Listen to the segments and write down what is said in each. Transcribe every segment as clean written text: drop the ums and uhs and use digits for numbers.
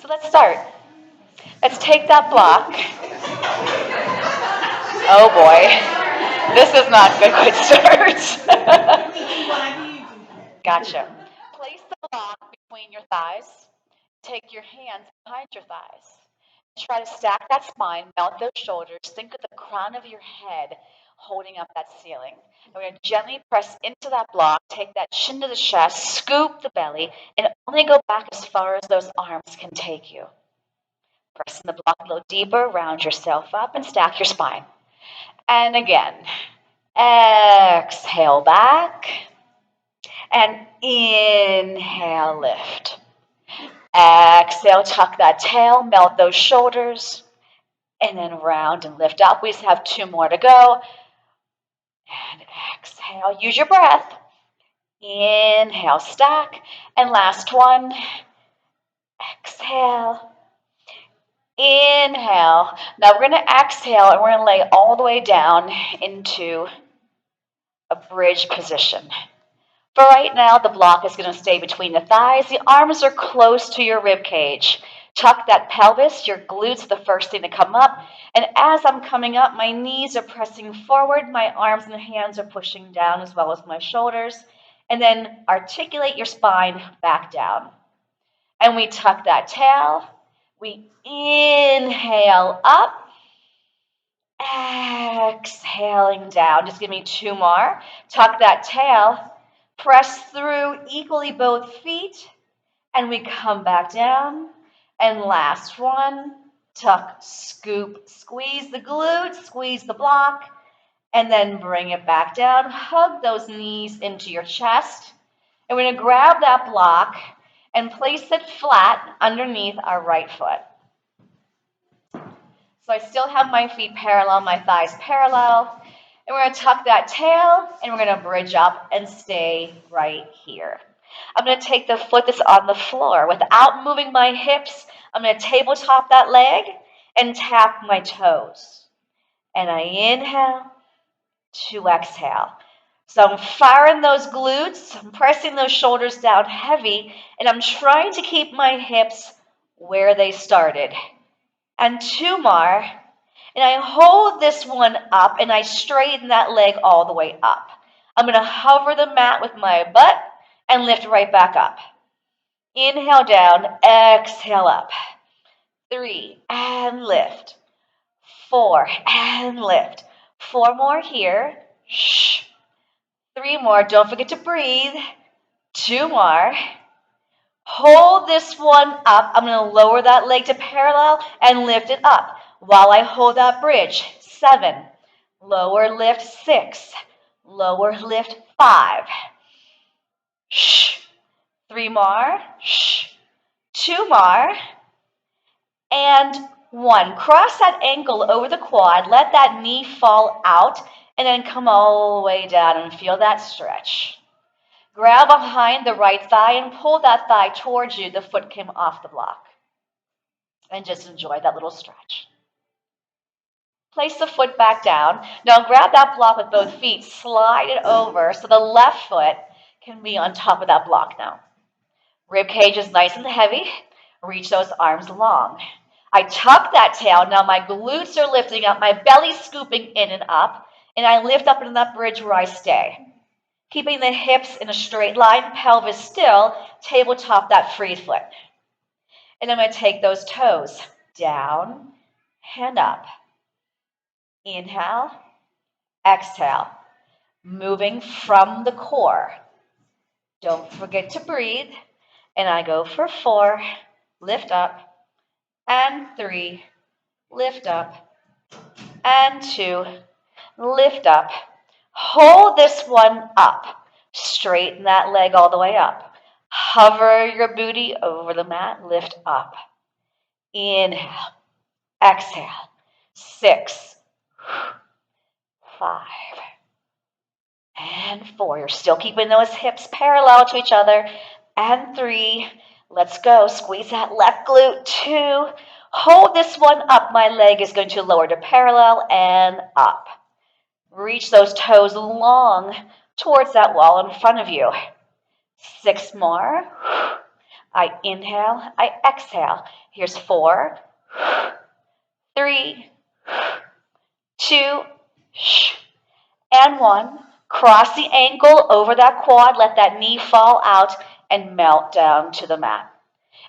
So let's start. Let's take that block. Oh boy, this is not a good start. Gotcha. Place the block between your thighs. Take your hands behind your thighs. Try to stack that spine, mount those shoulders. Think of the crown of your head holding up that ceiling. And we're going to gently press into that block, take that chin to the chest, scoop the belly, and only go back as far as those arms can take you. Press in the block a little deeper, round yourself up, and stack your spine. And again, exhale back, and inhale, lift. Exhale, tuck that tail, melt those shoulders, and then round and lift up. We just have 2 more to go. And exhale, use your breath. Inhale, stack, and last one. Exhale. Inhale. Now we're going to exhale and we're going to lay all the way down into a bridge position. For right now, the block is going to stay between the thighs. The arms are close to your rib cage. Tuck that pelvis. Your glutes are the first thing to come up. And as I'm coming up, my knees are pressing forward. My arms and hands are pushing down as well as my shoulders. And then articulate your spine back down. And we tuck that tail. We inhale up. Exhaling down. Just give me 2 more. Tuck that tail. Press through equally both feet, and we come back down. And last one, tuck, scoop, squeeze the glutes, squeeze the block, and then bring it back down. Hug those knees into your chest. And we're going to grab that block and place it flat underneath our right foot. So I still have my feet parallel, my thighs parallel. And we're going to tuck that tail, and we're going to bridge up and stay right here. I'm going to take the foot that's on the floor. Without moving my hips, I'm going to tabletop that leg and tap my toes. And I inhale to exhale. So I'm firing those glutes, I'm pressing those shoulders down heavy, and I'm trying to keep my hips where they started. And 2 more. And I hold this one up and I straighten that leg all the way up. I'm going to hover the mat with my butt and lift right back up. Inhale down, exhale up. 3, and lift. 4, and lift. 4 more here. Shh. 3 more, don't forget to breathe. 2 more. Hold this one up. I'm going to lower that leg to parallel and lift it up while I hold that bridge. 7, lower lift 6, lower lift 5. Shh. 3 more. Shh. 2 more. And 1. Cross that ankle over the quad. Let that knee fall out and then come all the way down and feel that stretch. Grab behind the right thigh and pull that thigh towards you. The foot came off the block. And just enjoy that little stretch. Place the foot back down. Now grab that block with both feet. Slide it over so the left foot can be on top of that block now. Rib cage is nice and heavy. Reach those arms long. I tuck that tail. Now my glutes are lifting up. My belly's scooping in and up. And I lift up into that bridge where I stay. Keeping the hips in a straight line, pelvis still, tabletop that free foot. And I'm going to take those toes down and up. Inhale, exhale, moving from the core. Don't forget to breathe. And I go for 4, lift up, and 3, lift up, and 2, lift up. Hold this one up. Straighten that leg all the way up. Hover your booty over the mat, lift up. Inhale, exhale. 6, 5, and 4. You're still keeping those hips parallel to each other. And 3, let's go. Squeeze that left glute. 2, hold this one up. My leg is going to lower to parallel and up. Reach those toes long towards that wall in front of you. 6 more. I inhale, I exhale. Here's 4, 3, 2, and 1. Cross the ankle over that quad, let that knee fall out and melt down to the mat.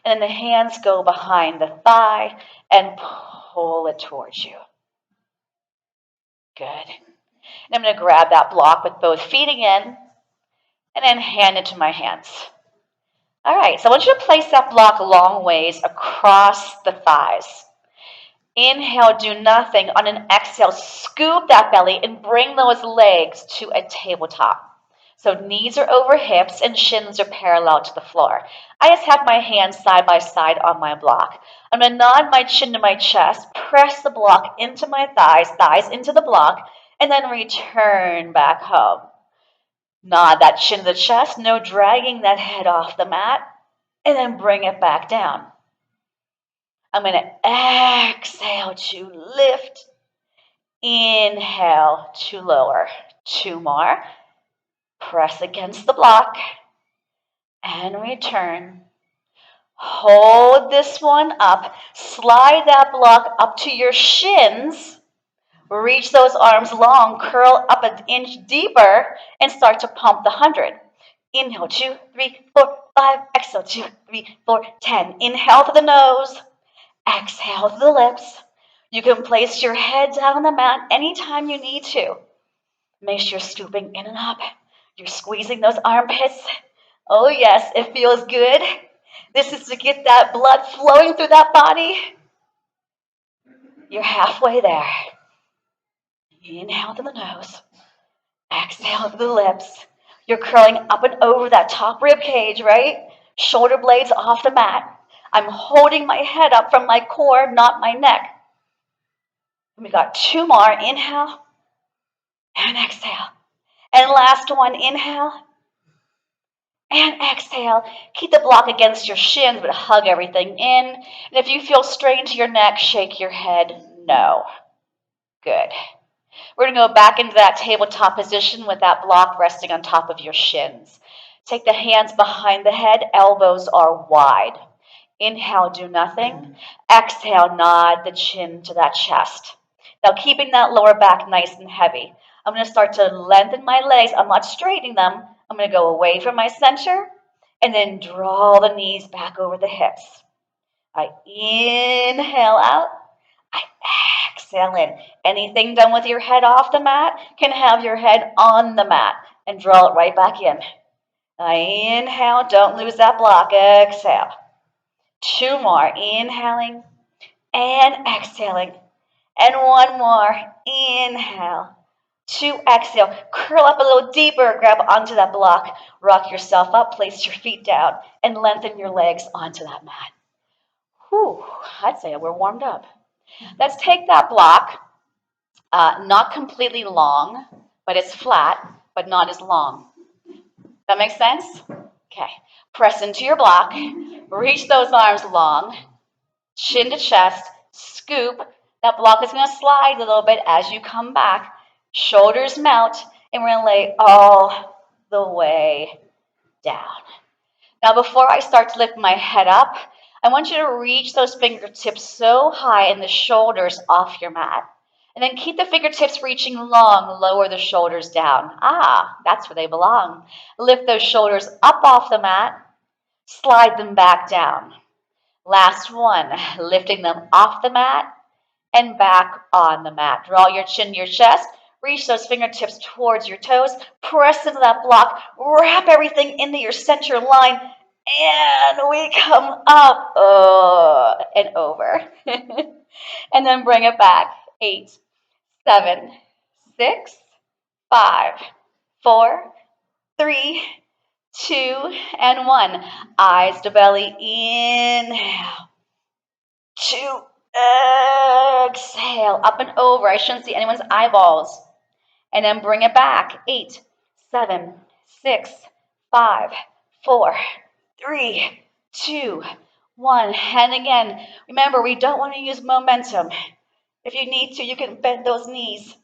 And then the hands go behind the thigh and pull it towards you. Good. And I'm going to grab that block with both feet again and then hand it to my hands. All right, so I want you to place that block long ways across the thighs. Inhale, do nothing. On an exhale, scoop that belly and bring those legs to a tabletop. So knees are over hips and shins are parallel to the floor. I just have my hands side by side on my block. I'm going to nod my chin to my chest, press the block into my thighs, thighs into the block, and then return back home. Nod that chin to the chest, no dragging that head off the mat, and then bring it back down. I'm going to exhale to lift, inhale to lower. 2 more. Press against the block and return. Hold this one up. Slide that block up to your shins. Reach those arms long, curl up an inch deeper, and start to pump the 100. Inhale, 2, 3, 4, 5. Exhale, 2, 3, 4, 10. Inhale to the nose. Exhale to the lips. You can place your head down on the mat anytime you need to. Make sure you're scooping in and up. You're squeezing those armpits. Oh yes, it feels good. This is to get that blood flowing through that body. You're halfway there. Inhale to the nose. Exhale to the lips. You're curling up and over that top rib cage, right? Shoulder blades off the mat. I'm holding my head up from my core, not my neck. We got 2 more. Inhale and exhale. And last one, inhale and exhale. Keep the block against your shins, but hug everything in. And if you feel strain to your neck, shake your head no. Good. We're going to go back into that tabletop position with that block resting on top of your shins. Take the hands behind the head, elbows are wide. Inhale, do nothing. Exhale, nod the chin to that chest. Now keeping that lower back nice and heavy. I'm going to start to lengthen my legs. I'm not straightening them. I'm going to go away from my center and then draw the knees back over the hips. I inhale out. I exhale in. Anything done with your head off the mat can have your head on the mat and draw it right back in. I inhale. Don't lose that block. Exhale. 2 more. Inhaling and exhaling. And 1 more. Inhale. 2, exhale. Curl up a little deeper. Grab onto that block. Rock yourself up. Place your feet down. And lengthen your legs onto that mat. Whew, I'd say we're warmed up. Let's take that block. Not completely long, but it's flat, but not as long. That makes sense? Okay. Press into your block. Reach those arms long. Chin to chest. Scoop. That block is going to slide a little bit as you come back. Shoulders melt, and we're going to lay all the way down. Now, before I start to lift my head up, I want you to reach those fingertips so high and the shoulders off your mat. And then keep the fingertips reaching long, lower the shoulders down. That's where they belong. Lift those shoulders up off the mat, slide them back down. Last one, lifting them off the mat and back on the mat. Draw your chin to your chest, reach those fingertips towards your toes, press into that block, wrap everything into your center line, and we come up and over. And then bring it back. 8, 7, 6, 5, 4, 3, 2, and 1. Eyes to belly. Inhale. 2. Exhale. Up and over. I shouldn't see anyone's eyeballs. And then bring it back. 8, 7, 6, 5, 4, 3, 2, 1. And again, remember, we don't want to use momentum. If you need to, you can bend those knees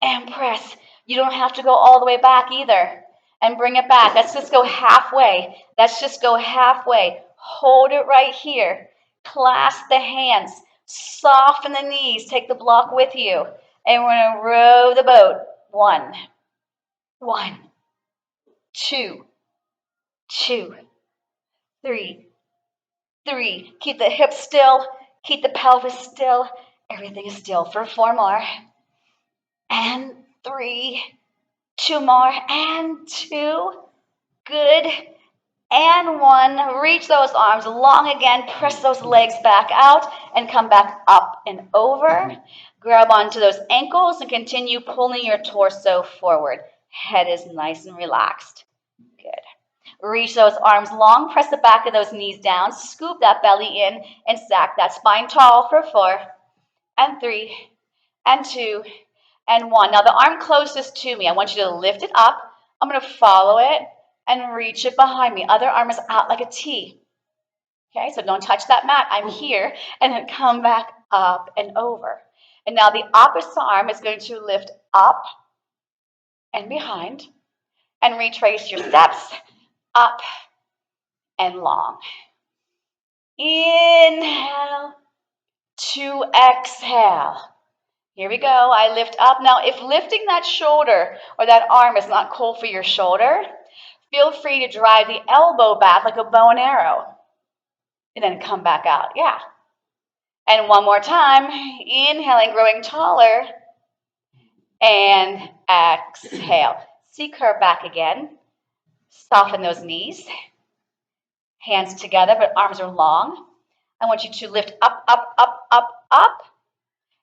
and press. You don't have to go all the way back either. And bring it back. Let's just go halfway. Let's just go halfway. Hold it right here. Clasp the hands. Soften the knees. Take the block with you. And we're going to row the boat. 1, 1, 2, 2, 3, 3. Keep the hips still. Keep the pelvis still. Everything is still for 4 more. And 3. 2 more. And 2. Good. And 1. Reach those arms long again. Press those legs back out and come back up and over. Grab onto those ankles and continue pulling your torso forward. Head is nice and relaxed. Good. Reach those arms long. Press the back of those knees down. Scoop that belly in and stack that spine tall for 4 and 3 and 2 and 1. Now the arm closest to me, I want you to lift it up. I'm going to follow it and reach it behind me. Other arm is out like a T. Okay, so don't touch that mat. I'm here. And then come back up and over. And now the opposite arm is going to lift up and behind and retrace your steps up and long. Inhale to exhale. Here we go. I lift up. Now, if lifting that shoulder or that arm is not cool for your shoulder, feel free to drive the elbow back like a bow and arrow. And then come back out. Yeah. And one more time. Inhaling, growing taller. And exhale. C-curve back again. Soften those knees. Hands together, but arms are long. I want you to lift up, up, up, up, up.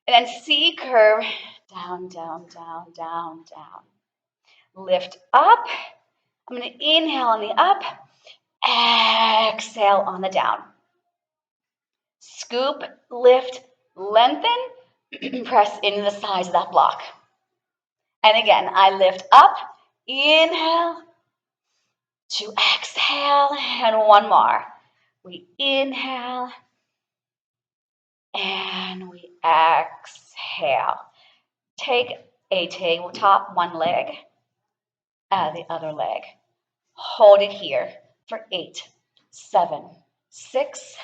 And then C-curve. Down, down, down, down, down. Lift up. I'm going to inhale on the up. Exhale on the down. Scoop, lift, lengthen, press into the sides of that block. And again, I lift up, inhale, to exhale, and one more. We inhale, and we exhale. Take a tabletop, one leg, and the other leg. Hold it here for 8, 7, 6,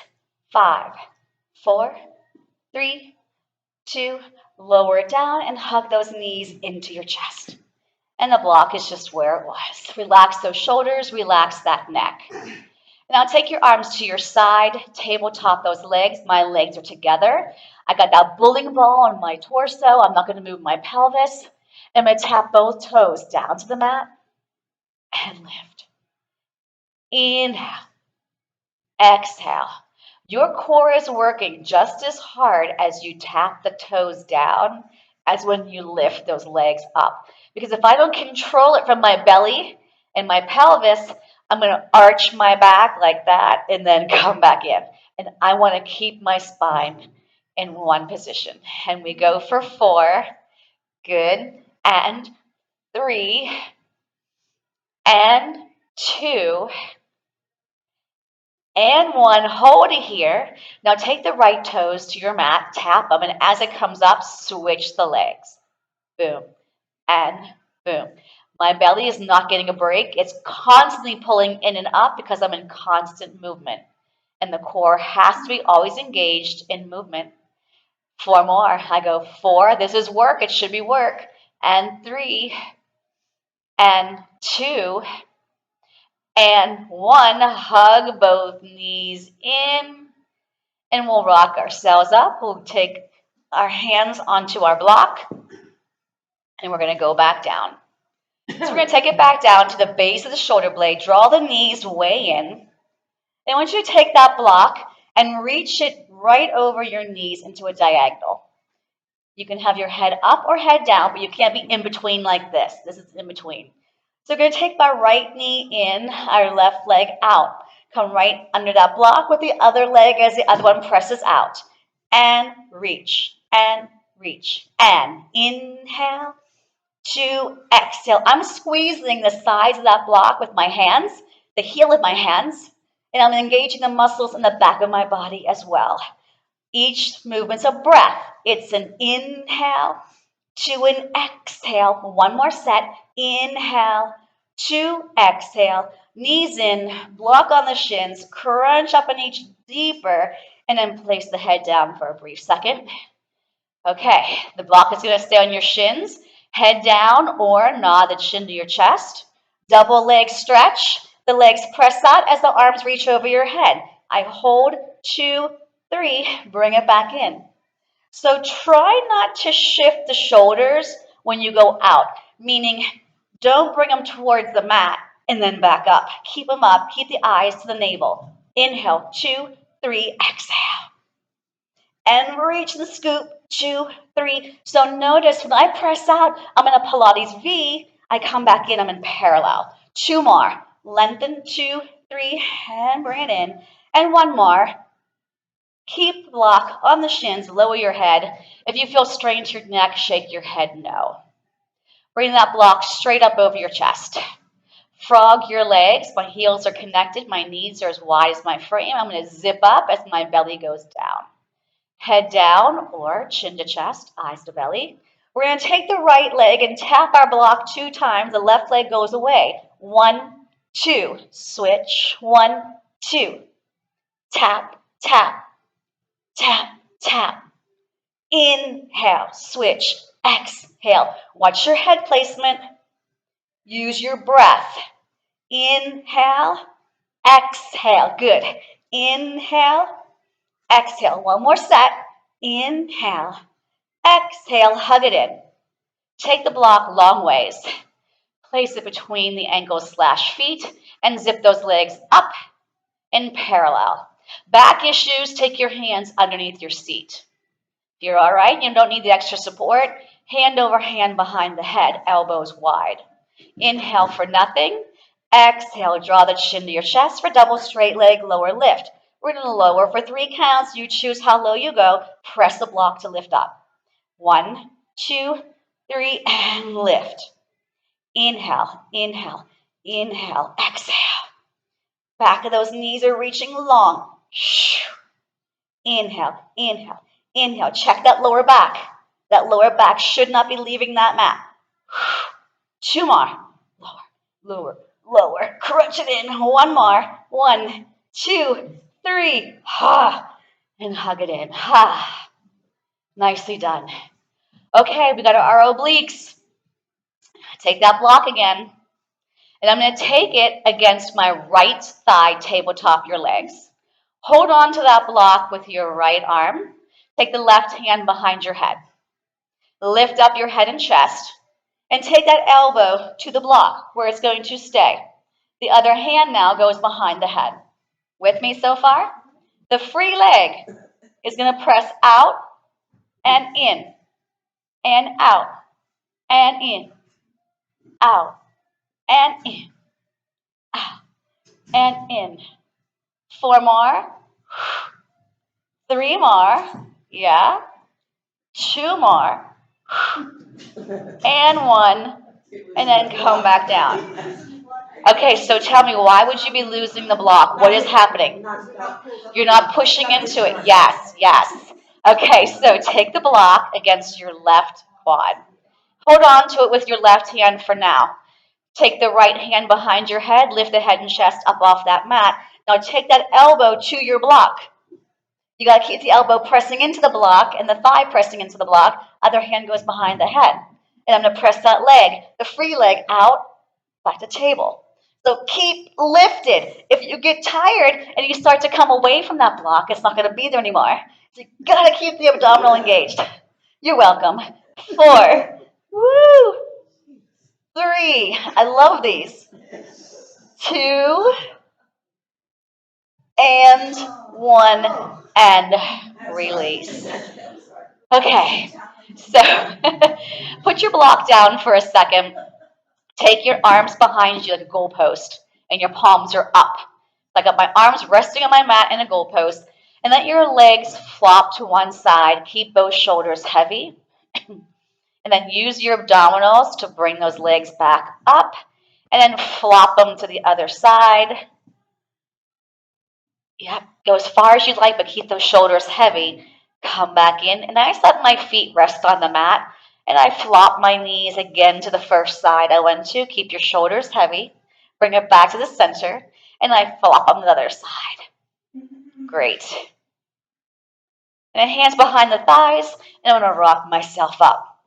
5, 4, 3, 2, lower it down and hug those knees into your chest. And the block is just where it was. Relax those shoulders, relax that neck. Now take your arms to your side, tabletop those legs. My legs are together. I got that bowling ball on my torso. I'm not going to move my pelvis. I'm going to tap both toes down to the mat and lift. Inhale. Exhale. Your core is working just as hard as you tap the toes down as when you lift those legs up. Because if I don't control it from my belly and my pelvis, I'm going to arch my back like that and then come back in. And I want to keep my spine in one position. And we go for 4. Good. And 3. And 2. And 1, hold it here. Now take the right toes to your mat, tap them, and as it comes up, switch the legs. Boom, and boom. My belly is not getting a break. It's constantly pulling in and up because I'm in constant movement. And the core has to be always engaged in movement. 4 more. I go 4. This is work. It should be work. And 3. And 2. And 1, hug both knees in, and we'll rock ourselves up. We'll take our hands onto our block, and we're going to go back down. So we're going to take it back down to the base of the shoulder blade, draw the knees way in, and I want you to take that block and reach it right over your knees into a diagonal. You can have your head up or head down, but you can't be in between like this. This is in between. So we're going to take my right knee in, our left leg out. Come right under that block with the other leg as the other one presses out. And reach, and reach, and inhale to exhale. I'm squeezing the sides of that block with my hands, the heel of my hands, and I'm engaging the muscles in the back of my body as well. Each movement's a breath. It's an inhale to an exhale. One more set. Inhale to exhale Knees in, block on the shins, crunch up an inch deeper, and then place the head down for a brief second. Okay, the block is going to stay on your shins. Head down or nod the chin to your chest. Double leg stretch. The legs press out as the arms reach over your head. I hold 2, 3, bring it back in. So try not to shift the shoulders when you go out, meaning don't bring them towards the mat and then back up. Keep them up. Keep the eyes to the navel. Inhale, 2, 3, exhale. And reach and scoop, 2, 3. So notice when I press out, I'm in a Pilates V. I come back in, I'm in parallel. 2 more. Lengthen, 2, 3, and bring it in. And 1 more. Keep the block on the shins, lower your head. If you feel strain to your neck, shake your head no. Bring that block straight up over your chest. Frog your legs. My heels are connected. My knees are as wide as my frame. I'm going to zip up as my belly goes down. Head down or chin to chest, eyes to belly. We're going to take the right leg and tap our block 2 times. The left leg goes away. 1, 2. Switch. 1, 2. Tap, tap, tap, tap. Inhale, switch, exhale. Watch your head placement. Use your breath. Inhale, exhale. Good. Inhale, exhale. 1 more set. Inhale, exhale. Hug it in. Take the block long ways. Place it between the ankles/feet and zip those legs up in parallel. Back issues, take your hands underneath your seat. If you're all right, you don't need the extra support, hand over hand behind the head, elbows wide. Inhale for nothing. Exhale, draw the chin to your chest for double straight leg, lower lift. We're going to lower for 3 counts. You choose how low you go. Press the block to lift up. 1, 2, 3, and lift. Inhale, inhale, inhale, exhale. Back of those knees are reaching long. Inhale, inhale, inhale. Check that lower back. That lower back should not be leaving that mat. 2 more. Lower, lower, lower. Crunch it in. 1 more. 1, 2, 3. Ha. And hug it in. Ha. Nicely done. Okay, we got our obliques. Take that block again. And I'm going to take it against my right thigh, tabletop your legs. Hold on to that block with your right arm. Take the left hand behind your head. Lift up your head and chest. And take that elbow to the block where it's going to stay. The other hand now goes behind the head. With me so far? The free leg is going to press out and in, and out, and in, out, and in, out, and in. 4 more. 3 more. Yeah. 2 more. And 1. And then come back down. Okay, so tell me, why would you be losing the block? What is happening? You're not pushing into it. Yes, yes. Okay, so take the block against your left quad. Hold on to it with your left hand for now. Take the right hand behind your head, lift the head and chest up off that mat. Now take that elbow to your block. You got to keep the elbow pressing into the block and the thigh pressing into the block. Other hand goes behind the head. And I'm going to press that leg, the free leg, out, back to table. So keep lifted. If you get tired and you start to come away from that block, it's not going to be there anymore. So you got to keep the abdominal engaged. You're welcome. 4. Woo. 3. I love these. 2. And 1. And release. Okay. So put your block down for a second. Take your arms behind you like a goalpost, and your palms are up. I got my arms resting on my mat in a goalpost, and let your legs flop to one side. Keep both shoulders heavy. And then use your abdominals to bring those legs back up, and then flop them to the other side. Yep, go as far as you'd like, but keep those shoulders heavy. Come back in, and I just let my feet rest on the mat. And I flop my knees again to the first side I went to. Keep your shoulders heavy. Bring it back to the center, and I flop on the other side. Great. And then hands behind the thighs, and I'm going to rock myself up.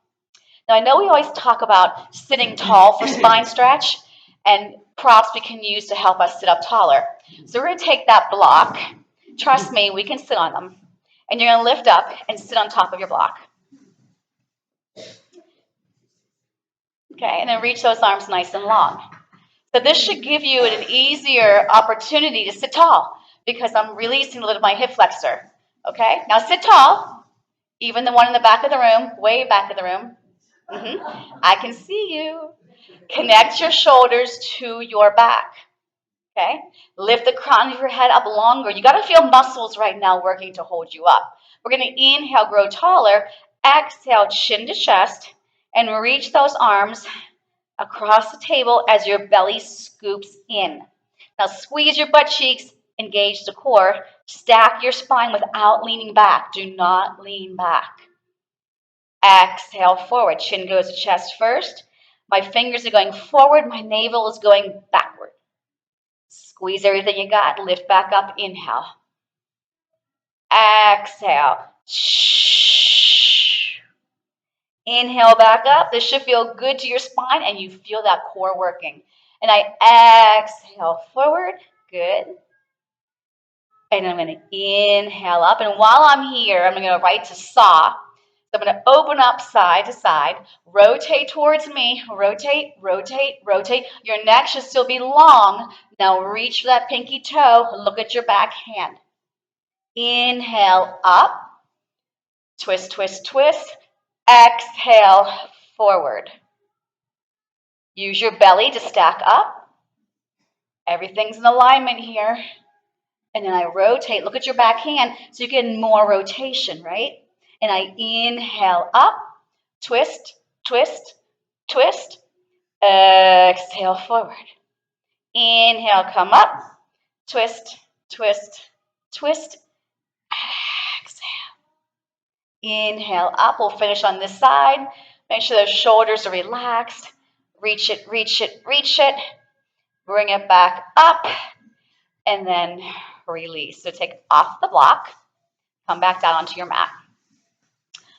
Now, I know we always talk about sitting tall for spine stretch, and props we can use to help us sit up taller. So we're going to take that block. Trust me, we can sit on them. And you're going to lift up and sit on top of your block. Okay, and then reach those arms nice and long. So this should give you an easier opportunity to sit tall because I'm releasing a little of my hip flexor. Okay, now sit tall. Even the one in the back of the room, way back of the room. I can see you. Connect your shoulders to your back. Okay, lift the crown of your head up longer. You got to feel muscles right now working to hold you up. We're going to inhale, grow taller. Exhale, chin to chest, and reach those arms across the table as your belly scoops in. Now squeeze your butt cheeks, engage the core, stack your spine without leaning back. Do not lean back. Exhale forward, chin goes to chest first. My fingers are going forward, my navel is going backward. Squeeze everything you got, lift back up, inhale. Exhale. Inhale back up. This should feel good to your spine and you feel that core working. And I exhale forward. Good. And I'm going to inhale up. And while I'm here, I'm going to go right to saw. So I'm going to open up side to side. Rotate towards me. Rotate, rotate, rotate. Your neck should still be long. Now reach for that pinky toe. Look at your back hand. Inhale up. Twist, twist, twist. Exhale forward. Use your belly to stack up. Everything's in alignment here. And then I rotate. Look at your back hand so you get more rotation, right? And I inhale up, twist, twist, twist. Exhale forward. Inhale, come up, twist, twist, twist. Exhale. Inhale up. We'll finish on this side. Make sure those shoulders are relaxed. Reach it, reach it, reach it. Bring it back up. And then release. So take off the block. Come back down onto your mat.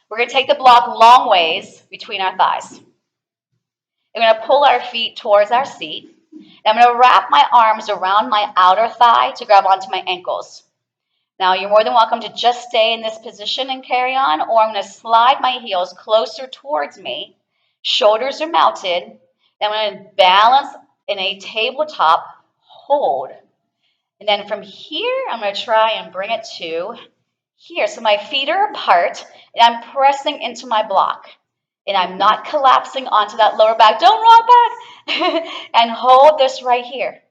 We're going to take the block long ways between our thighs. We're going to pull our feet towards our seat. And I'm going to wrap my arms around my outer thigh to grab onto my ankles. Now, you're more than welcome to just stay in this position and carry on, or I'm going to slide my heels closer towards me. Shoulders are mounted. Then I'm going to balance in a tabletop hold. And then from here, I'm going to try and bring it to here. So my feet are apart, and I'm pressing into my block. And I'm not collapsing onto that lower back. Don't rock back. And hold this right here.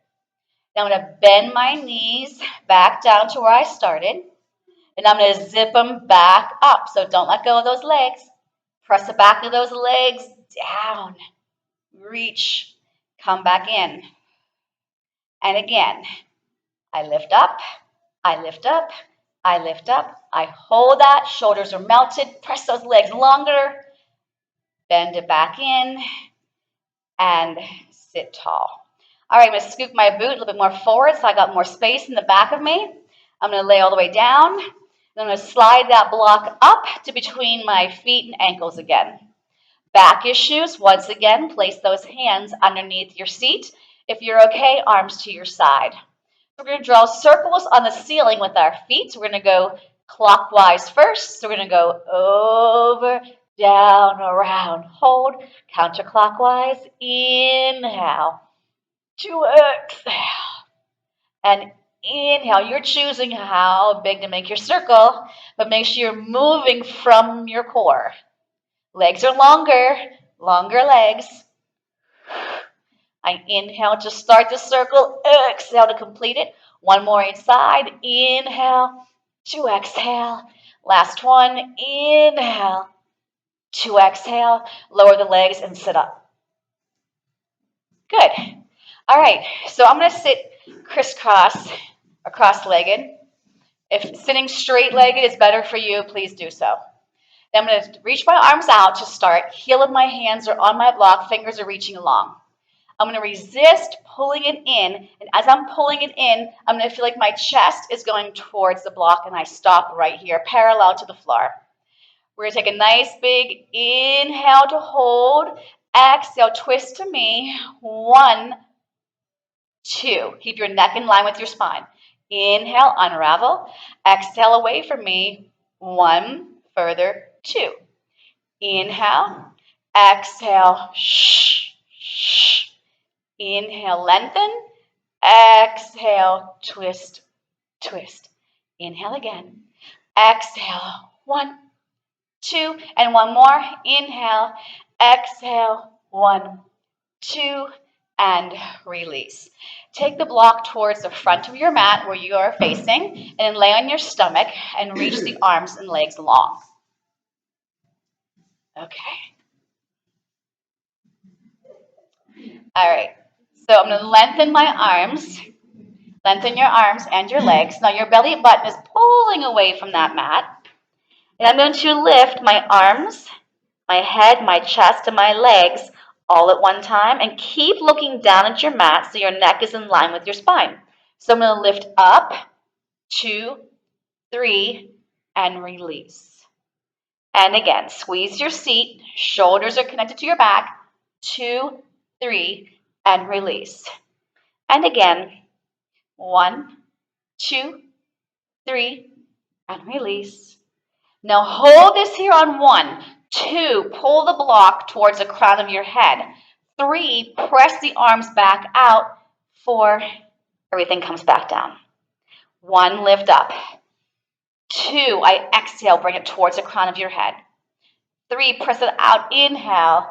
Now I'm going to bend my knees back down to where I started. And I'm going to zip them back up. So don't let go of those legs. Press the back of those legs down. Reach. Come back in. And again. I lift up. I lift up. I lift up. I hold that. Shoulders are melted. Press those legs longer. Bend it back in. And sit tall. All right, I'm going to scoop my boot a little bit more forward so I got more space in the back of me. I'm going to lay all the way down. I'm going to slide that block up to between my feet and ankles again. Back issues, once again, place those hands underneath your seat. If you're okay, arms to your side. We're going to draw circles on the ceiling with our feet. So we're going to go clockwise first. So we're going to go over, down, around, hold, counterclockwise, inhale. To exhale and inhale. You're choosing how big to make your circle, but make sure you're moving from your core. Legs are longer, longer legs. I inhale to start the circle, exhale to complete it. One more each side. Inhale to exhale. Last one. Inhale to exhale. Lower the legs and sit up. Good. All right, so I'm going to sit crisscross or cross-legged. If sitting straight-legged is better for you, please do so. Then I'm going to reach my arms out to start. Heel of my hands are on my block. Fingers are reaching along. I'm going to resist pulling it in, and as I'm pulling it in, I'm going to feel like my chest is going towards the block, and I stop right here, parallel to the floor. We're going to take a nice big inhale to hold. Exhale, twist to me. 1, 2. Keep your neck in line with your spine. Inhale, unravel. Exhale away from me. 1, further, 2. Inhale. Exhale. Shh, shh. Inhale, lengthen. Exhale, twist, twist. Inhale again. Exhale. 1, 2, and one more. Inhale, exhale, 1, 2, and release. Take the block towards the front of your mat where you are facing, and then lay on your stomach and reach the arms and legs long. Okay. All right. So I'm going to lengthen my arms. Lengthen your arms and your legs. Now your belly button is pulling away from that mat. And I'm going to lift my arms, my head, my chest, and my legs all at one time, and keep looking down at your mat so your neck is in line with your spine. So I'm going to lift up, 2, 3, and release. And again, squeeze your seat, shoulders are connected to your back, 2, 3, and release. And again, 1, 2, 3, and release. Now hold this here on 1, 2, pull the block towards the crown of your head. 3, press the arms back out. 4, everything comes back down. 1, lift up. 2, I exhale, bring it towards the crown of your head. 3, press it out, inhale,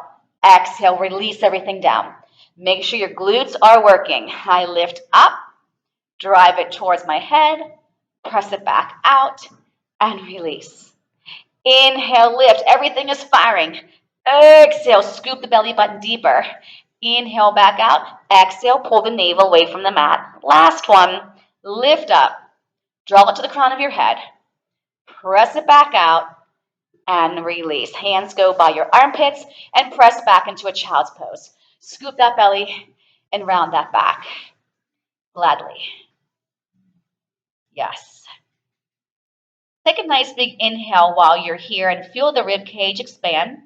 exhale, release everything down. Make sure your glutes are working. I lift up, drive it towards my head, press it back out, and release. Inhale, lift. Everything is firing. Exhale, scoop the belly button deeper. Inhale, back out. Exhale, pull the navel away from the mat. Last one, lift up. Draw it to the crown of your head. Press it back out and release. Hands go by your armpits and press back into a child's pose. Scoop that belly and round that back. Gladly. Yes. Take a nice big inhale while you're here and feel the rib cage expand.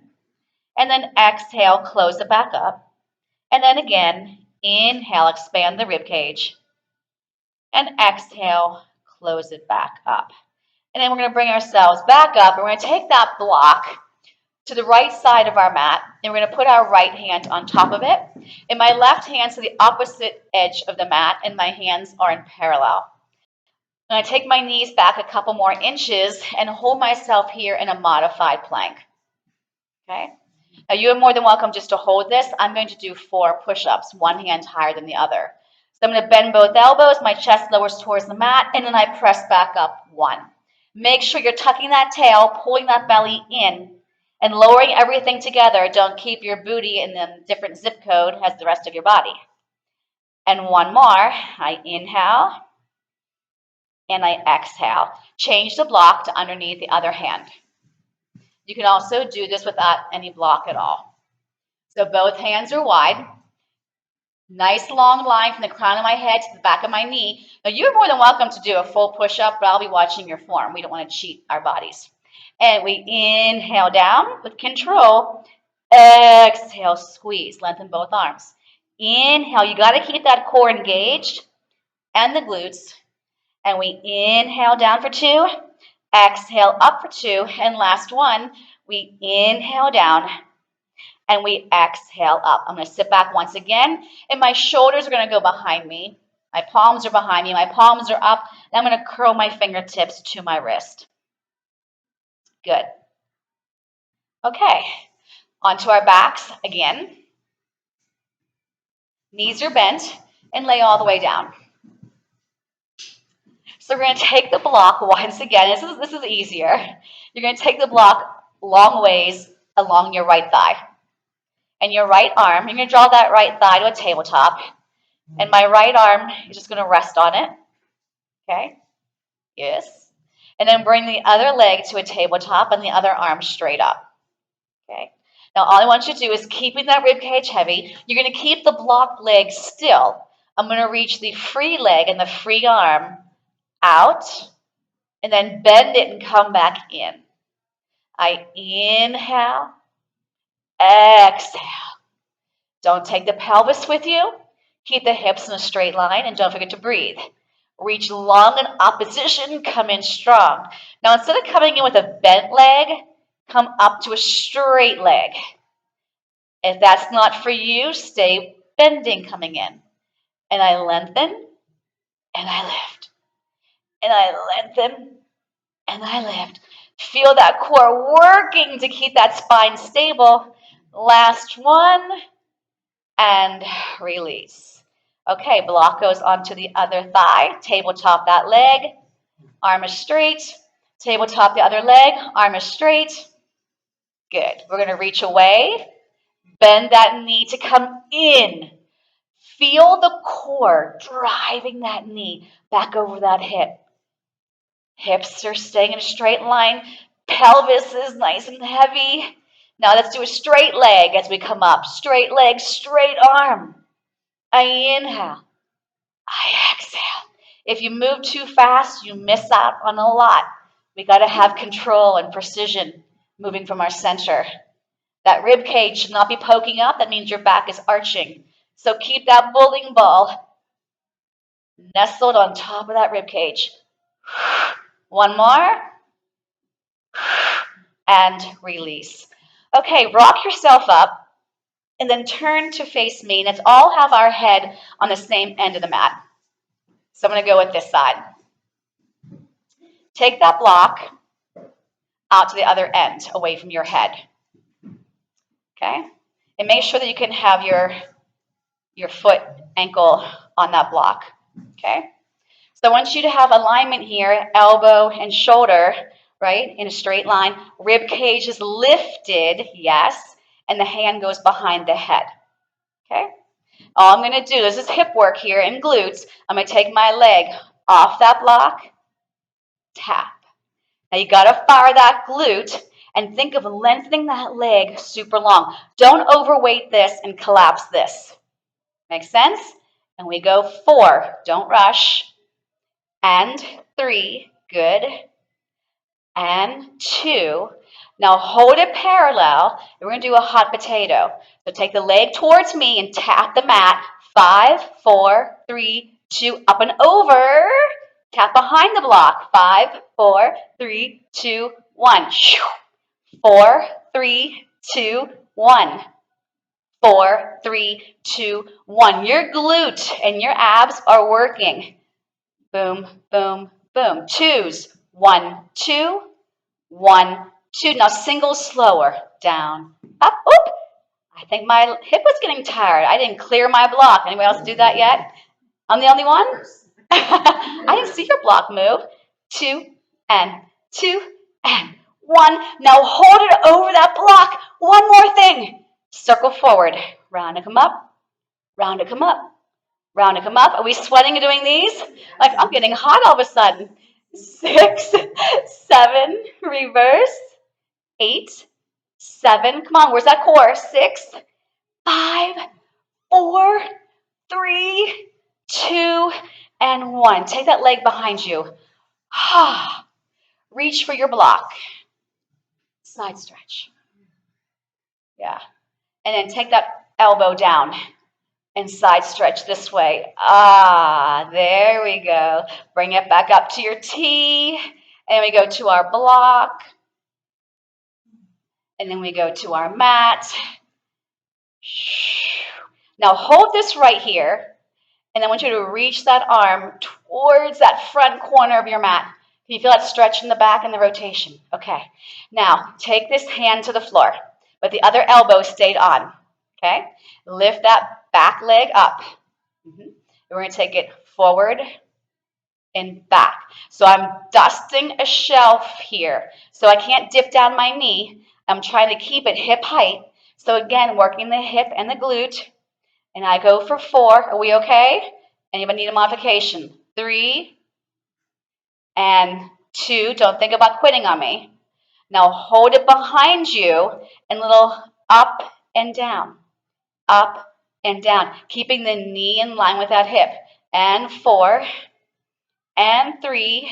And then exhale, close it back up. And then again, inhale, expand the rib cage. And exhale, close it back up. And then we're going to bring ourselves back up. And we're going to take that block to the right side of our mat. And we're going to put our right hand on top of it. And my left hand's to the opposite edge of the mat. And my hands are in parallel. I'm going to take my knees back a couple more inches and hold myself here in a modified plank. Okay? Now you are more than welcome just to hold this. I'm going to do 4 push-ups, one hand higher than the other. So I'm going to bend both elbows, my chest lowers towards the mat, and then I press back up 1. Make sure you're tucking that tail, pulling that belly in, and lowering everything together. Don't keep your booty in a different zip code as the rest of your body. And 1 more. I inhale. And I exhale. Change the block to underneath the other hand. You can also do this without any block at all. So both hands are wide. Nice long line from the crown of my head to the back of my knee. Now you're more than welcome to do a full push-up, but I'll be watching your form. We don't want to cheat our bodies. And we inhale down with control. Exhale, squeeze, lengthen both arms. Inhale, you got to keep that core engaged and the glutes. And we inhale down for 2, exhale up for 2, and last one, we inhale down, and we exhale up. I'm going to sit back once again, and my shoulders are going to go behind me. My palms are behind me. My palms are up, and I'm going to curl my fingertips to my wrist. Good. Okay, onto our backs again. Knees are bent, and lay all the way down. So we're going to take the block once again. This is easier. You're going to take the block long ways along your right thigh. And your right arm, you're going to draw that right thigh to a tabletop. And my right arm is just going to rest on it. Okay? Yes. And then bring the other leg to a tabletop and the other arm straight up. Okay? Now, all I want you to do is keeping that rib cage heavy. You're going to keep the blocked leg still. I'm going to reach the free leg and the free arm out, and then bend it and come back in. I inhale, exhale. Don't take the pelvis with you. Keep the hips in a straight line, and don't forget to breathe. Reach long in opposition, come in strong. Now, instead of coming in with a bent leg, come up to a straight leg. If that's not for you, stay bending coming in. And I lengthen, and I lift. And I lengthen, and I lift. Feel that core working to keep that spine stable. Last one, and release. Okay, block goes onto the other thigh. Tabletop that leg, arm is straight. Tabletop the other leg, arm is straight. Good. We're going to reach away. Bend that knee to come in. Feel the core driving that knee back over that hip. Hips are staying in a straight line. Pelvis is nice and heavy. Now let's do a straight leg as we come up. Straight leg, straight arm. I inhale. I exhale. If you move too fast, you miss out on a lot. We got to have control and precision moving from our center. That rib cage should not be poking up. That means your back is arching. So keep that bowling ball nestled on top of that rib cage. One more. And release. Okay, rock yourself up and then turn to face me. Let's all have our head on the same end of the mat. So I'm going to go with this side. Take that block out to the other end, away from your head. Okay? And make sure that you can have your foot, ankle on that block. Okay? So I want you to have alignment here, elbow and shoulder, right, in a straight line. Rib cage is lifted, yes, and the hand goes behind the head. Okay? All I'm going to do, this is hip work here and glutes. I'm going to take my leg off that block, tap. Now you got to fire that glute and think of lengthening that leg super long. Don't overweight this and collapse this. Make sense? And we go 4. Don't rush. And 3. Good. And 2. Now hold it parallel. And we're going to do a hot potato. So take the leg towards me and tap the mat. 5, 4, 3, 2, up and over. Tap behind the block. 5, 4, 3, 2, 1. 4, 3, 2, 1. 4, 3, 2, 1. Your glute and your abs are working. Boom, boom, boom. 2s. 1, 2, 1, 2. Now single slower. Down, up, oop. I think my hip was getting tired. I didn't clear my block. Anyone else do that yet? I'm the only one? I didn't see your block move. 2 and 2 and 1. Now hold it over that block. One more thing. Circle forward. Round and come up. Round and come up. Round and come up. Are we sweating and doing these? Like, I'm getting hot all of a sudden. 6, 7, reverse. 8, 7. Come on, where's that core? 6, 5, 4, 3, 2, and 1. Take that leg behind you. Reach for your block. Side stretch. Yeah. And then take that elbow down and side stretch this way. There we go. Bring it back up to your T. And we go to our block. And then we go to our mat. Now hold this right here. And I want you to reach that arm towards that front corner of your mat. Can you feel that stretch in the back and the rotation? Okay. Now, take this hand to the floor, but the other elbow stayed on. Okay? Lift that back leg up. And we're going to take it forward and back. So I'm dusting a shelf here. So I can't dip down my knee. I'm trying to keep it hip height. So again, working the hip and the glute. And I go for 4. Are we okay? Anybody need a modification? 3 and 2. Don't think about quitting on me. Now hold it behind you and little up and down, up and down, keeping the knee in line with that hip. And 4, and 3,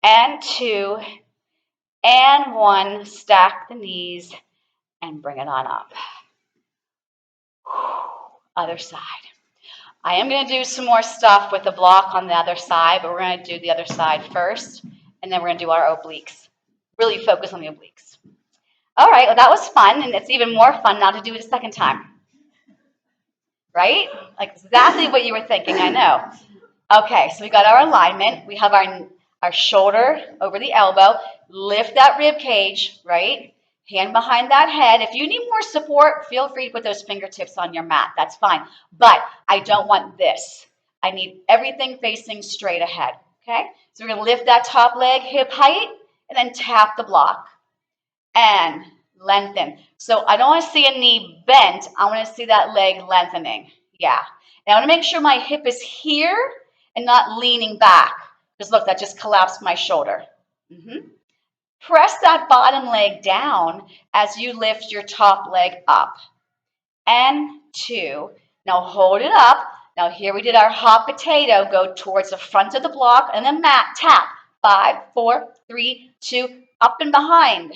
and 2, and 1. Stack the knees and bring it on up. Other side. I am going to do some more stuff with the block on the other side, but we're going to do the other side first, and then we're going to do our obliques. Really focus on the obliques. All right, well, that was fun, and it's even more fun now to do it a second time. Right? Like exactly what you were thinking, I know. Okay, so we got our alignment. We have our shoulder over the elbow. Lift that rib cage, right? Hand behind that head. If you need more support, feel free to put those fingertips on your mat. That's fine. But I don't want this. I need everything facing straight ahead, okay? So we're going to lift that top leg hip height and then tap the block and lengthen. So I don't want to see a knee bent. I want to see that leg lengthening. Yeah. And I want to make sure my hip is here and not leaning back. Because look, that just collapsed my shoulder. Press that bottom leg down as you lift your top leg up. And 2. Now hold it up. Now here we did our hot potato. Go towards the front of the block and then mat tap. 5, 4, 3, 2, up and behind.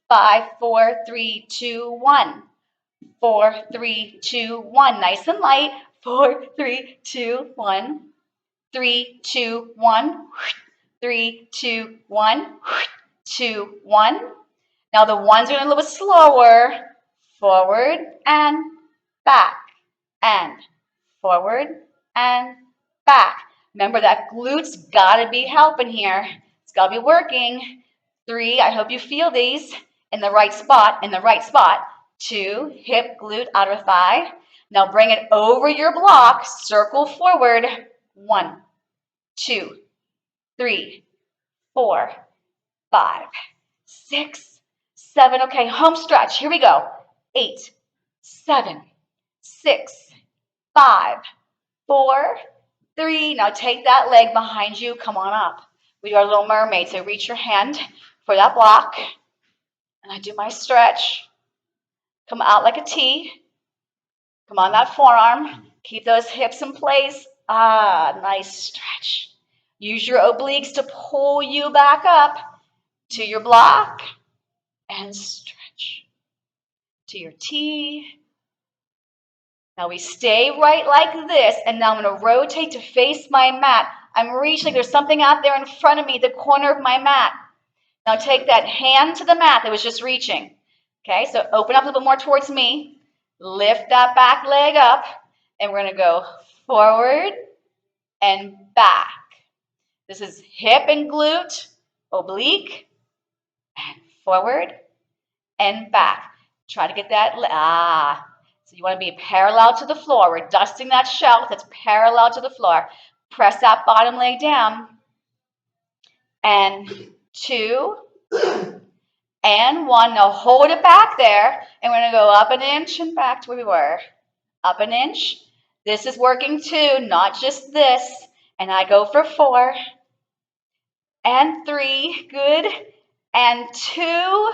5, 4, 3, 2, 1. 4, 3, 2, 1. Nice and light. 4, 3, 2, 1. 3, 2, 1. 3, 2, 1. 2, 1. Now the ones are going a little bit slower. Forward and back and forward and back. Remember that glutes got to be helping here. It's got to be working. 3, I hope you feel these in the right spot, 2, hip, glute, outer thigh. Now bring it over your block, circle forward. 1, 2, 3, 4, 5, 6, 7. Okay, home stretch. Here we go. 8, 7, 6, 5, 4, 3. Now take that leg behind you. Come on up. We do our little mermaid. So reach your hand for that block. And I do my stretch. Come out like a T. Come on that forearm. Keep those hips in place. Nice stretch. Use your obliques to pull you back up to your block and stretch to your T. Now we stay right like this, and now I'm going to rotate to face my mat. I'm reaching. There's something out there in front of me, the corner of my mat. Now take that hand to the mat that was just reaching. Okay, so open up a little bit more towards me. Lift that back leg up, and we're going to go forward and back. This is hip and glute, oblique, and forward and back. Try to get that, so you want to be parallel to the floor. We're dusting that shelf that's parallel to the floor. Press that bottom leg down. And 2, and 1. Now hold it back there. And we're going to go up an inch and back to where we were. Up an inch. This is working too, not just this. And I go for 4. And 3. Good. And 2.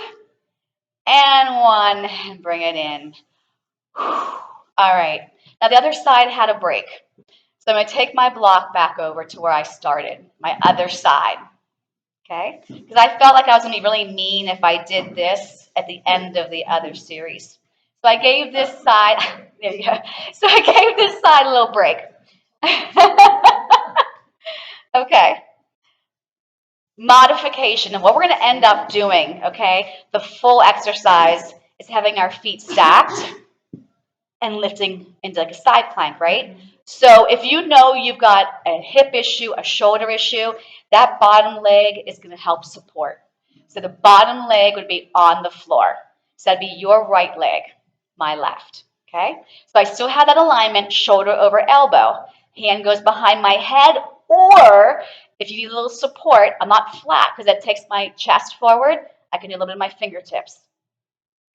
And 1. And bring it in. All right. Now the other side had a break. So I'm going to take my block back over to where I started, my other side. Okay? Because I felt like I was going to be really mean if I did this at the end of the other series. So I gave this side, there you go. So I gave this side a little break. Okay. Modification. And what we're going to end up doing, okay, the full exercise is having our feet stacked and lifting into like a side plank, right? So if you know you've got a hip issue, a shoulder issue, that bottom leg is going to help support. So the bottom leg would be on the floor. So that'd be your right leg, my left, okay? So I still have that alignment, shoulder over elbow. Hand goes behind my head, or if you need a little support, I'm not flat because that takes my chest forward. I can do a little bit of my fingertips,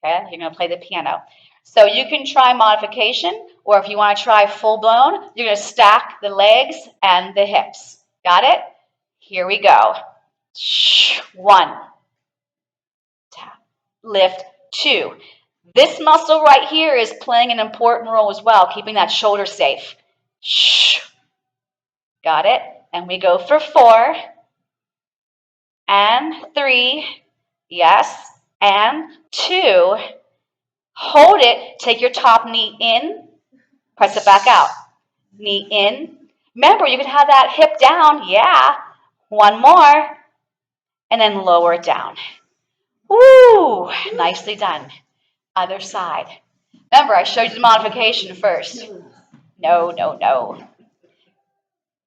okay? You're going to play the piano. So you can try modification, or if you want to try full blown, you're going to stack the legs and the hips. Got it? Here we go. 1. Tap. Lift. 2. This muscle right here is playing an important role as well, keeping that shoulder safe. Shh. Got it? And we go for 4 and 3. Yes. And 2. Hold it. Take your top knee in. Press it back out. Knee in. Remember, you can have that hip down. Yeah. 1 more. And then lower it down. Woo! Nicely done. Other side. Remember, I showed you the modification first. No, no, no.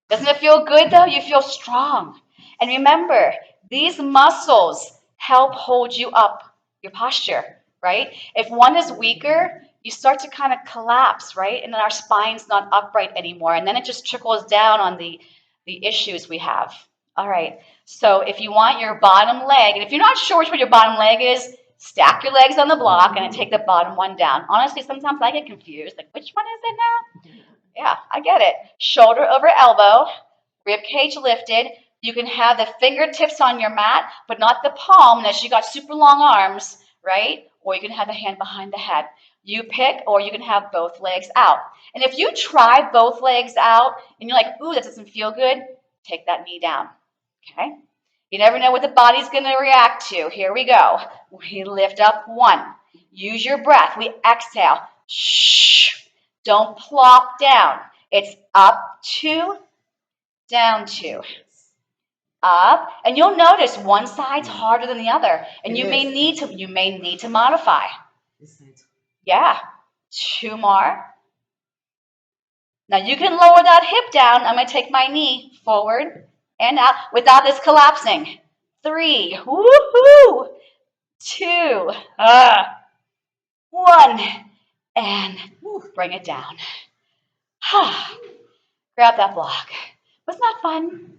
Doesn't it feel good though? You feel strong. And remember, these muscles help hold you up, your posture, right? If one is weaker, you start to kind of collapse, right? And then our spine's not upright anymore. And then it just trickles down on the issues we have. All right. So if you want your bottom leg, and if you're not sure which one your bottom leg is, stack your legs on the block and then take the bottom one down. Honestly, sometimes I get confused. Like, which one is it now? Yeah, I get it. Shoulder over elbow, rib cage lifted. You can have the fingertips on your mat, but not the palm unless you got super long arms, right? Or you can have the hand behind the head. You pick, or you can have both legs out. And if you try both legs out and you're like, ooh, that doesn't feel good, take that knee down, okay? You never know what the body's going to react to. Here we go. We lift up 1. Use your breath. We exhale. Shh. Don't plop down. It's up 2, down 2. Up, and you'll notice one side's harder than the other, and you may need to modify. Yeah. 2 more. Now you can lower that hip down. I'm going to take my knee forward and out without this collapsing. 3. Woohoo! 2. 1. And bring it down. Grab that block. Wasn't that fun?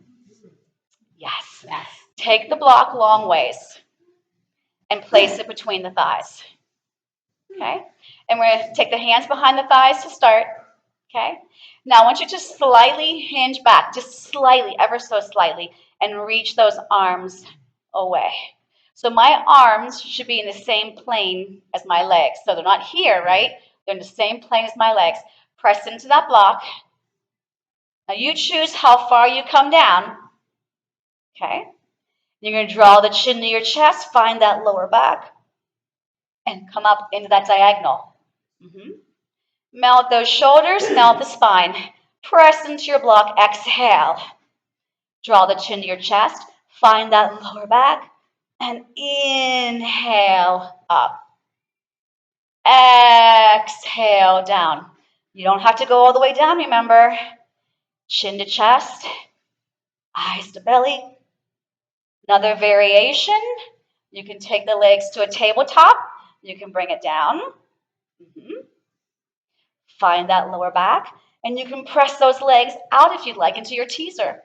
Yes. Take the block long ways and place it between the thighs. Okay? And we're going to take the hands behind the thighs to start. Okay? Now I want you to slightly hinge back, just slightly, ever so slightly, and reach those arms away. So my arms should be in the same plane as my legs. So they're not here, right? They're in the same plane as my legs. Press into that block. Now you choose how far you come down. Okay? You're going to draw the chin to your chest, find that lower back, and come up into that diagonal. Melt those shoulders, melt the spine. Press into your block, exhale. Draw the chin to your chest, find that lower back, and inhale up. Exhale down. You don't have to go all the way down, remember. Chin to chest, eyes to belly. Another variation. You can take the legs to a tabletop. You can bring it down. Find that lower back. And you can press those legs out if you'd like into your teaser.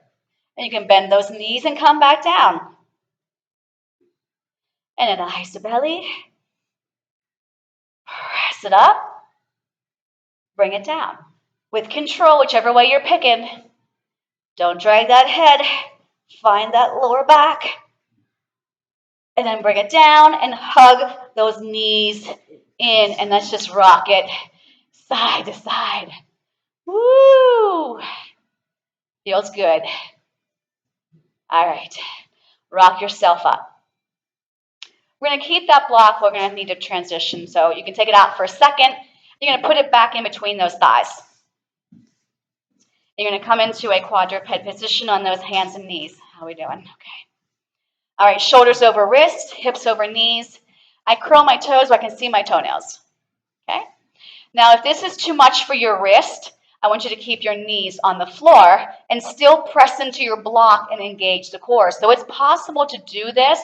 And you can bend those knees and come back down. And then eyes to belly. Press it up. Bring it down. With control, whichever way you're picking. Don't drag that head. Find that lower back. And then bring it down and hug those knees in. And let's just rock it side to side. Woo! Feels good. All right. Rock yourself up. We're going to keep that block. We're going to need to transition. So you can take it out for a second. You're going to put it back in between those thighs. You're going to come into a quadruped position on those hands and knees. How are we doing? Okay. All right, shoulders over wrists, hips over knees. I curl my toes so I can see my toenails. Okay? Now, if this is too much for your wrist, I want you to keep your knees on the floor and still press into your block and engage the core. So it's possible to do this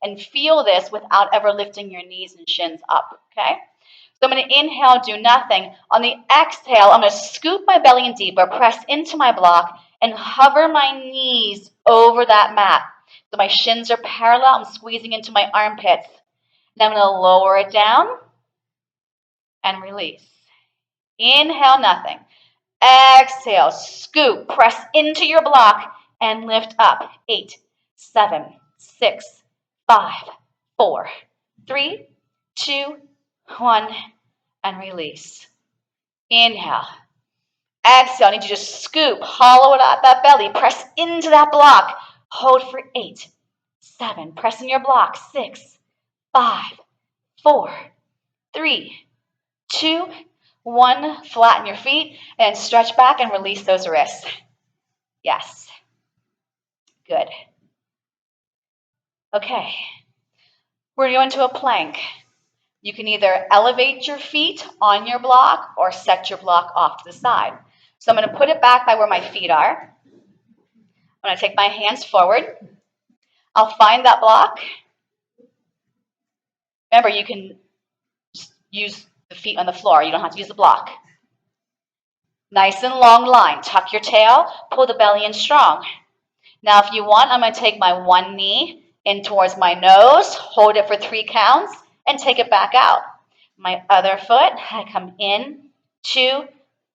and feel this without ever lifting your knees and shins up. Okay? So I'm going to inhale, do nothing. On the exhale, I'm going to scoop my belly in deeper, press into my block, and hover my knees over that mat. So my shins are parallel. I'm squeezing into my armpits. Then I'm going to lower it down and release. Inhale, nothing. Exhale, scoop, press into your block and lift up. 8, 7, 6, 5, 4, 3, 2, 1, and release. Inhale. Exhale. I need you to scoop, hollow it out that belly. Press into that block. Hold for 8, 7. Press in your block. 6, 5, 4, 3, 2, 1. Flatten your feet and stretch back and release those wrists. Yes. Good. Okay. We're going to a plank. You can either elevate your feet on your block or set your block off to the side. So I'm going to put it back by where my feet are. I'm going to take my hands forward. I'll find that block. Remember, you can use the feet on the floor. You don't have to use the block. Nice and long line. Tuck your tail. Pull the belly in strong. Now, if you want, I'm going to take my one knee in towards my nose, hold it for 3 counts, and take it back out. My other foot, I come in, 2,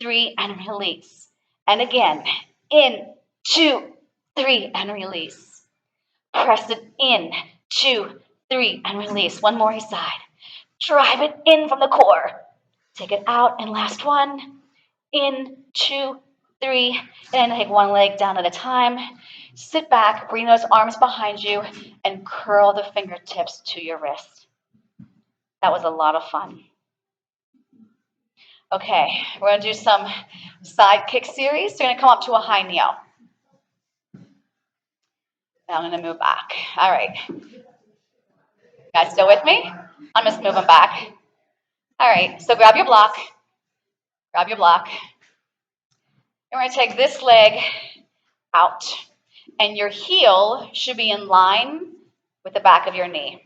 3, and release. And again, in, 2, 3, and release. Press it in, 2, 3, and release. One more each side. Drive it in from the core. Take it out, and last one. In, 2, 3, and take one leg down at a time. Sit back, bring those arms behind you, and curl the fingertips to your wrist. That was a lot of fun. Okay, we're going to do some side kick series. So you're going to come up to a high kneel. Now I'm going to move back. All right. You guys still with me? I'm just moving back. All right, so grab your block. Grab your block. You're going to take this leg out, and your heel should be in line with the back of your knee.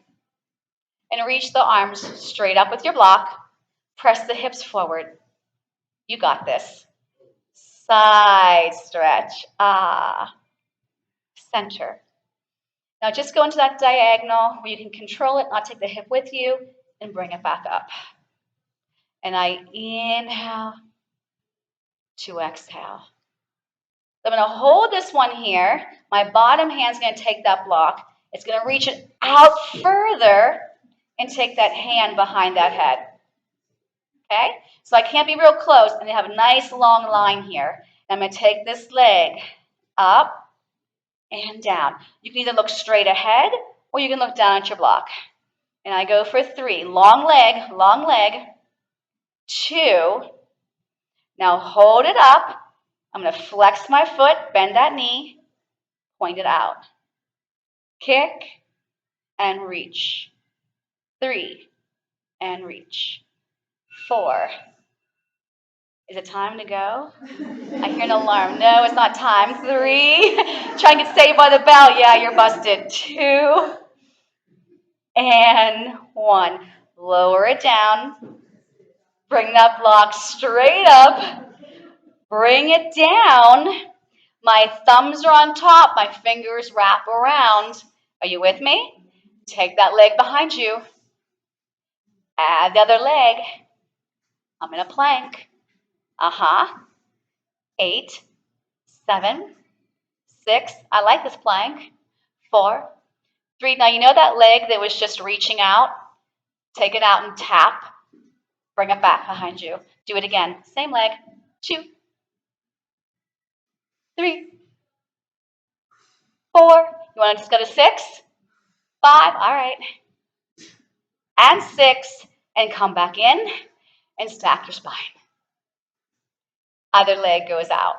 And reach the arms straight up with your block. Press the hips forward. You got this. Side stretch. Center. Now just go into that diagonal where you can control it, not take the hip with you, and bring it back up. And I inhale to exhale. So I'm going to hold this one here. My bottom hand's going to take that block. It's going to reach it out further and take that hand behind that head. Okay? So I can't be real close, and I have a nice long line here. And I'm going to take this leg up and down. You can either look straight ahead, or you can look down at your block. And I go for 3. Long leg. 2. Now hold it up. I'm going to flex my foot, bend that knee, point it out. Kick and reach. 3 and reach. 4. Is it time to go? I hear an alarm. No, it's not time. 3. Try and get saved by the bell. Yeah, you're busted. 2 and 1. Lower it down. Bring that block straight up. Bring it down. My thumbs are on top. My fingers wrap around. Are you with me? Take that leg behind you. Add the other leg. I'm in a plank. 8, 7, 6. I like this plank. 4, 3. Now you know that leg that was just reaching out? Take it out and tap. Bring it back behind you. Do it again. Same leg. 2, 3, 4. You want to just go to 6, 5. All right. And 6. And come back in and stack your spine. Other leg goes out.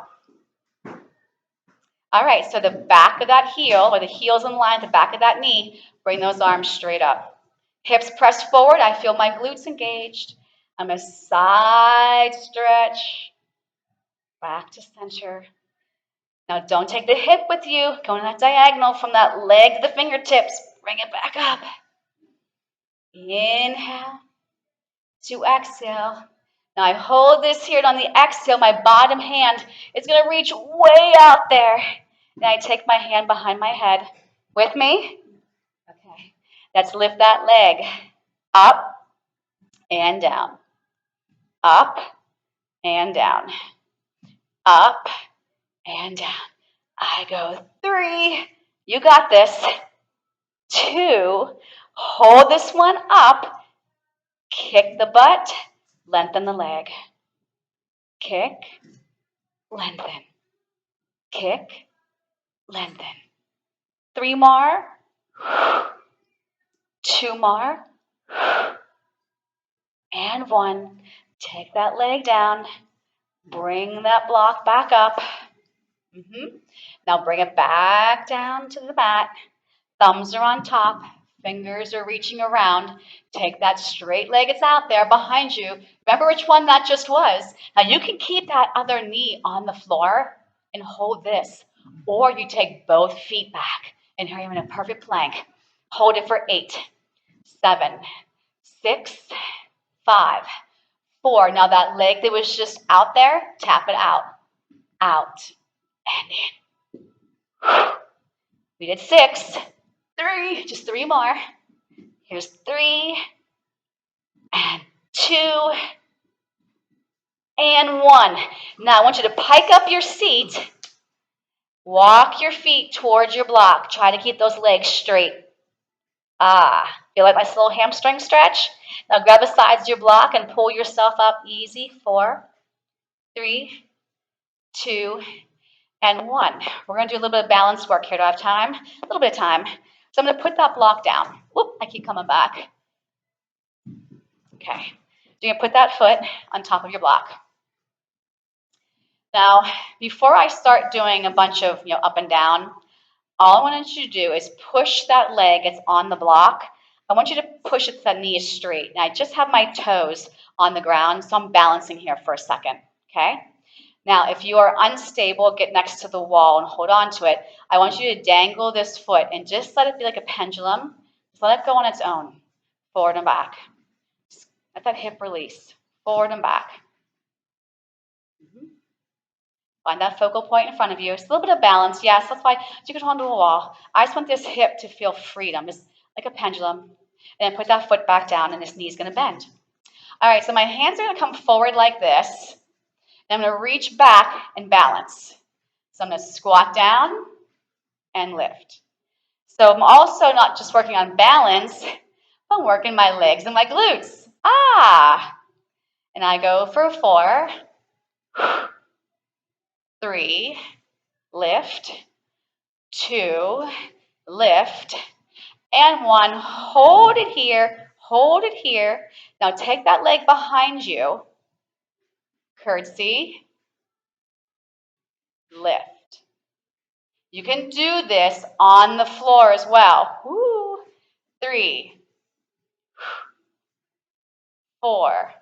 All right, so the back of that heel, or the heel's in line, the back of that knee, bring those arms straight up. Hips pressed forward. I feel my glutes engaged. I'm a side stretch. Back to center. Now don't take the hip with you. Go in that diagonal from that leg to the fingertips. Bring it back up. Inhale to exhale. Now I hold this here, and on the exhale, my bottom hand is going to reach way out there. And I take my hand behind my head. With me? Okay. Let's lift that leg up and down. Up and down. Up and down. I go 3. You got this. 2. Hold this one up. Kick Kick the butt, lengthen the leg. Kick, lengthen. Kick, lengthen. 3 more. 2 more. And 1. Take that leg down. Bring that block back up. Now bring it back down to the mat. Thumbs are on top. Fingers are reaching around. Take that straight leg that's out there behind you. Remember which one that just was. Now you can keep that other knee on the floor and hold this. Or you take both feet back. And here you're in a perfect plank. Hold it for 8, 7, 6, 5, 4. Now that leg that was just out there, tap it out. Out and in. We did 6, 3, just 3 more. Here's 3, and 2, and 1. Now I want you to pike up your seat. Walk your feet towards your block. Try to keep those legs straight. Feel like my slow hamstring stretch? Now grab the sides of your block and pull yourself up easy. 4, 3, 2, and 1. We're going to do a little bit of balance work here. Do I have time? A little bit of time. So I'm going to put that block down. Whoop, I keep coming back. Okay. You're going to put that foot on top of your block. Now, before I start doing a bunch of up and down, all I want you to do is push that leg that's on the block. I want you to push it so that knee is straight. And I just have my toes on the ground, so I'm balancing here for a second, okay? Now, if you are unstable, get next to the wall and hold on to it. I want you to dangle this foot and just let it be like a pendulum. Just let it go on its own, forward and back. Just let that hip release, forward and back. Find that focal point in front of you. It's a little bit of balance. Yes, that's why you can hold onto a wall. I just want this hip to feel freedom, just like a pendulum. And then put that foot back down, and this knee's going to bend. All right, so my hands are going to come forward like this. And I'm going to reach back and balance. So I'm going to squat down and lift. So I'm also not just working on balance, I'm working my legs and my glutes. And I go for 4, 3, lift, 2, lift, and 1. Hold it here, hold it here. Now take that leg behind you, curtsy, lift. You can do this on the floor as well. 3, 4,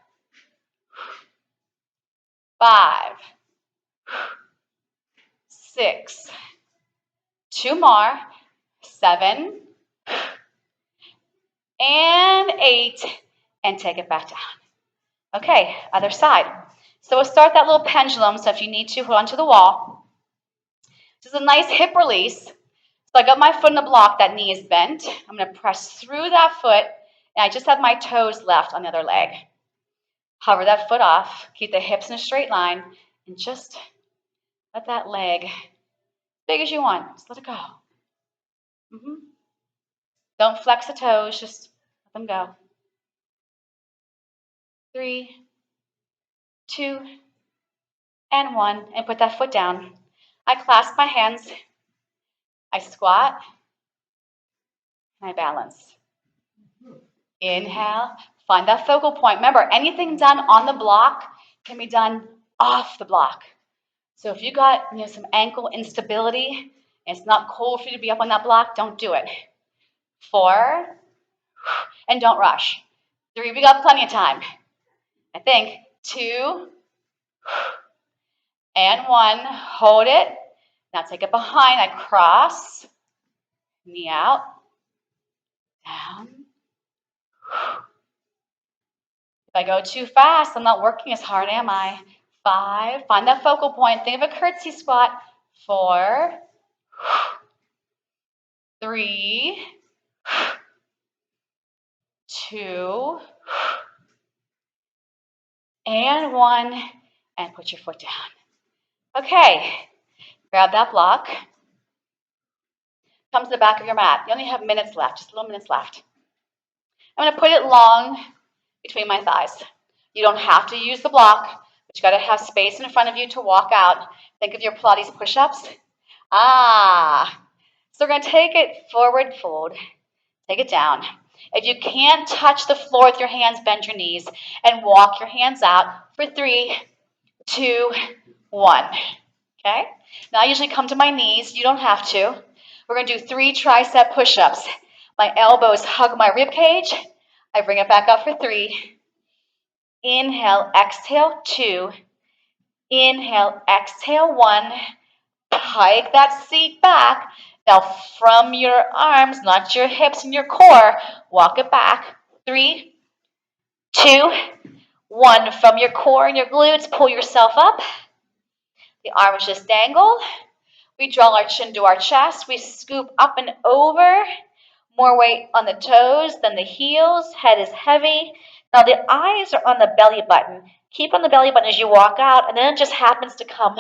5, 6, 2 more, 7, and 8, and take it back down. Okay, other side. So we'll start that little pendulum, so if you need to, hold onto the wall. This is a nice hip release. So I got my foot in the block, that knee is bent. I'm going to press through that foot, and I just have my toes left on the other leg. Hover that foot off, keep the hips in a straight line, and just let that leg, as big as you want, just let it go. Don't flex the toes, just let them go. 3, 2, and 1, and put that foot down. I clasp my hands, I squat, and I balance. Inhale, find that focal point. Remember, anything done on the block can be done off the block. So if you got some ankle instability, and it's not cool for you to be up on that block, don't do it. 4, and don't rush. 3, we got plenty of time. I think 2, and 1, hold it. Now take it behind, I cross, knee out, down. If I go too fast, I'm not working as hard, am I? 5, find that focal point, think of a curtsy squat. 4, 3, 2, and 1, and put your foot down. Okay, grab that block. Come to the back of your mat. You only have minutes left, just little minutes left. I'm going to put it long between my thighs. You don't have to use the block, but you got to have space in front of you to walk out. Think of your Pilates push-ups. So we're going to take it forward, fold, take it down. If you can't touch the floor with your hands, bend your knees and walk your hands out for 3, 2, 1. Okay? Now I usually come to my knees. You don't have to. We're going to do 3 tricep push-ups. My elbows hug my rib cage. I bring it back up for 3. Inhale, exhale, 2. Inhale, exhale, 1. Pike that seat back. Now from your arms, not your hips and your core, walk it back. 3, 2, 1. From your core and your glutes, pull yourself up. The arms just dangle. We draw our chin to our chest. We scoop up and over. More weight on the toes than the heels. Head is heavy. Now the eyes are on the belly button. Keep on the belly button as you walk out, and then it just happens to come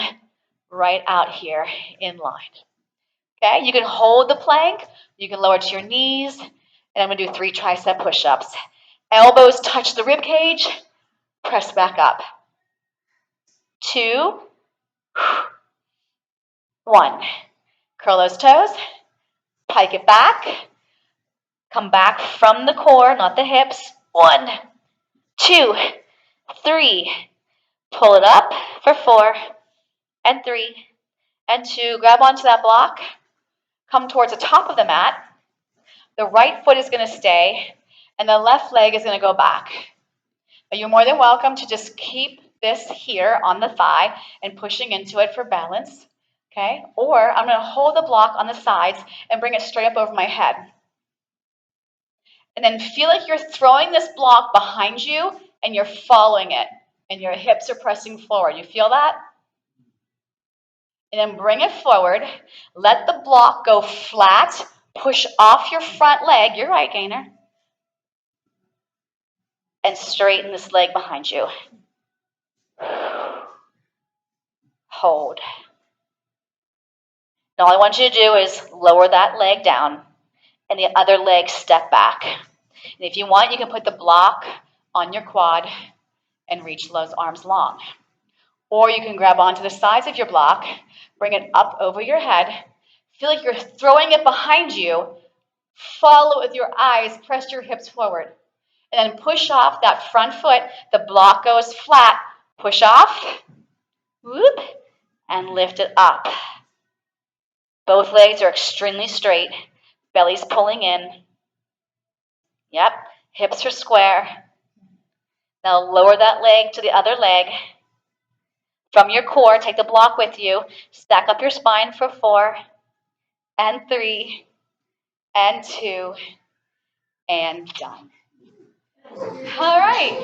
right out here in line. Okay, you can hold the plank. You can lower to your knees. And I'm going to do 3 tricep push-ups. Elbows touch the rib cage. Press back up. 2, 1. Curl those toes. Pike it back. Come back from the core, not the hips. 1, 2, 3. Pull it up for 4 and 3 and 2. Grab onto that block. Come towards the top of the mat. The right foot is going to stay, and the left leg is going to go back. But you're more than welcome to just keep this here on the thigh and pushing into it for balance. Okay? Or I'm going to hold the block on the sides and bring it straight up over my head. And then feel like you're throwing this block behind you and you're following it. And your hips are pressing forward. You feel that? And then bring it forward. Let the block go flat. Push off your front leg. You're right, Gainer. And straighten this leg behind you. Hold. Now all I want you to do is lower that leg down and the other leg step back. And if you want, you can put the block on your quad and reach those arms long. Or you can grab onto the sides of your block, bring it up over your head, feel like you're throwing it behind you, follow it with your eyes, press your hips forward, and then push off that front foot. The block goes flat, push off, whoop, and lift it up. Both legs are extremely straight, belly's pulling in. Yep, hips are square. Now lower that leg to the other leg. From your core, take the block with you. Stack up your spine for 4 and 3 and 2 and done. All right.